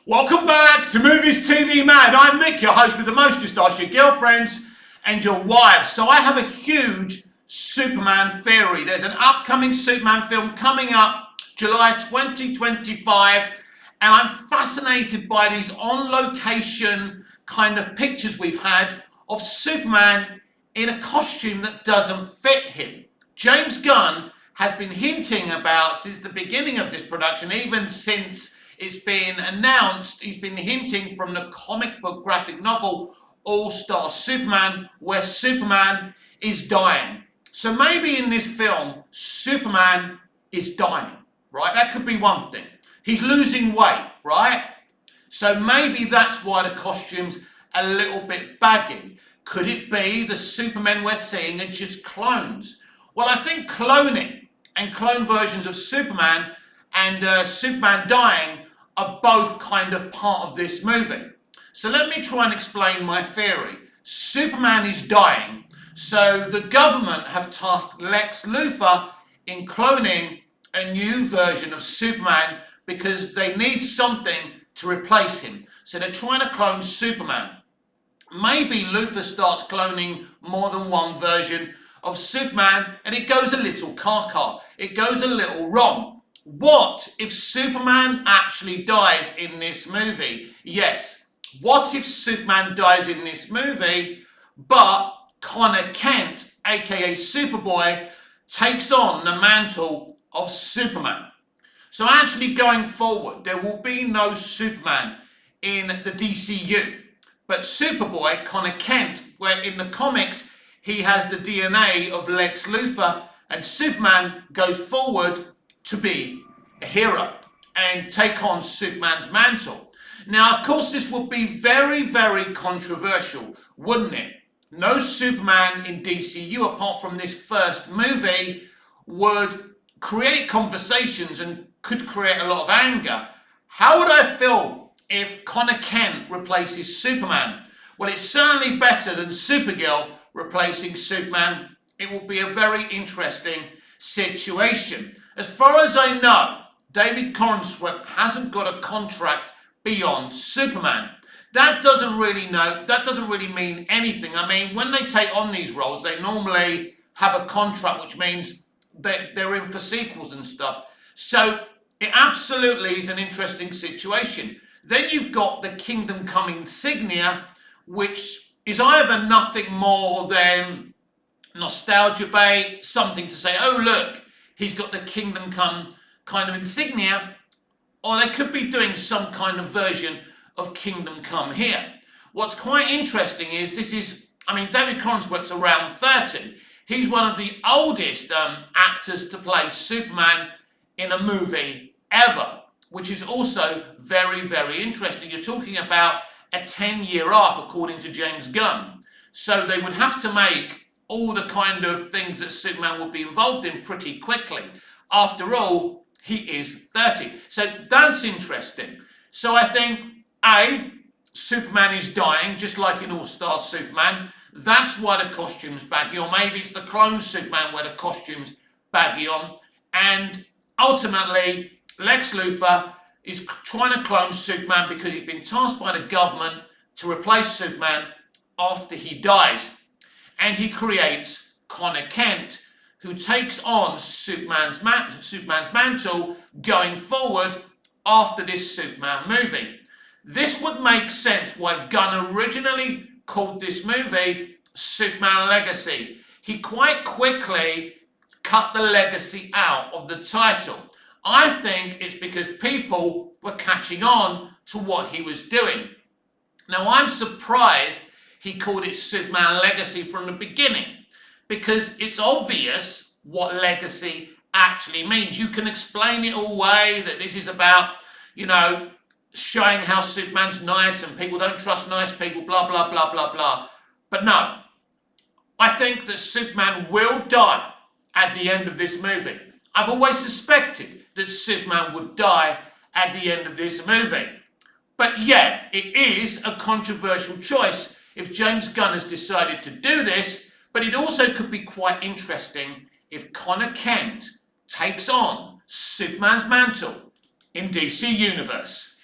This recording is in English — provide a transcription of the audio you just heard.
Welcome back to Movies TV Mad. I'm Mick, your host with the most. Just ask your girlfriends and your wives. So I have a huge Superman theory. There's an upcoming Superman film coming up July 2025, and I'm fascinated by these on-location kind of pictures we've had of Superman in a costume that doesn't fit him. James Gunn has been hinting about since the beginning of this production, even since it's been announced, he's been hinting from the comic book graphic novel All-Star Superman, where Superman is dying. So maybe in this film, Superman is dying, right? That could be one thing. He's losing weight, right? So maybe that's why the costume's a little bit baggy. Could it be the Supermen we're seeing are just clones? Well, I think cloning and clone versions of Superman and Superman dying are both kind of part of this movie. So let me try and explain my theory. Superman is dying, so the government have tasked Lex Luthor in cloning a new version of Superman because they need something to replace him. So they're trying to clone Superman. Maybe Luthor starts cloning more than one version of Superman and it goes a little caca. It goes a little wrong. What if Superman actually dies in this movie? Yes. What if Superman dies in this movie, but Connor Kent, aka Superboy, takes on the mantle of Superman? So actually going forward, there will be no Superman in the DCU. But Superboy, Connor Kent, where in the comics, he has the DNA of Lex Luthor, and Superman goes forward to be a hero and take on Superman's mantle. Now, of course, this would be very, very controversial, wouldn't it? No Superman in DCU, apart from this first movie, would create conversations and could create a lot of anger. How would I feel if Connor Kent replaces Superman? Well, it's certainly better than Supergirl replacing Superman. It will be a very interesting situation. As far as I know, David Corenswet hasn't got a contract beyond Superman. That doesn't really mean anything. I mean, when they take on these roles, they normally have a contract, which means they're in for sequels and stuff. So it absolutely is an interesting situation. Then you've got the Kingdom Come insignia, which is either nothing more than nostalgia bait, something to say, oh look, he's got the Kingdom Come kind of insignia, or they could be doing some kind of version of Kingdom Come here. What's quite interesting is David Corenswet's around 30. He's one of the oldest actors to play Superman in a movie ever, which is also very, very interesting. You're talking about a 10-year arc, according to James Gunn. So they would have to make all the kind of things that Superman would be involved in pretty quickly. After all, he is 30. So that's interesting. So I think, A, Superman is dying, just like in All-Star Superman. That's why the costume's baggy. Or maybe it's the clone Superman where the costume's baggy on. And ultimately, Lex Luthor is trying to clone Superman because he's been tasked by the government to replace Superman after he dies. And he creates Connor Kent, who takes on Superman's mantle going forward after this Superman movie. This would make sense why Gunn originally called this movie Superman Legacy. He quite quickly cut the legacy out of the title. I think it's because people were catching on to what he was doing. Now, I'm surprised he called it Superman Legacy from the beginning, because it's obvious what legacy actually means. You can explain it all away, that this is about, showing how Superman's nice and people don't trust nice people, blah, blah, blah, blah, blah. But no, I think that Superman will die at the end of this movie. I've always suspected that Superman would die at the end of this movie. But yeah, it is a controversial choice if James Gunn has decided to do this, but it also could be quite interesting if Connor Kent takes on Superman's mantle in DC Universe.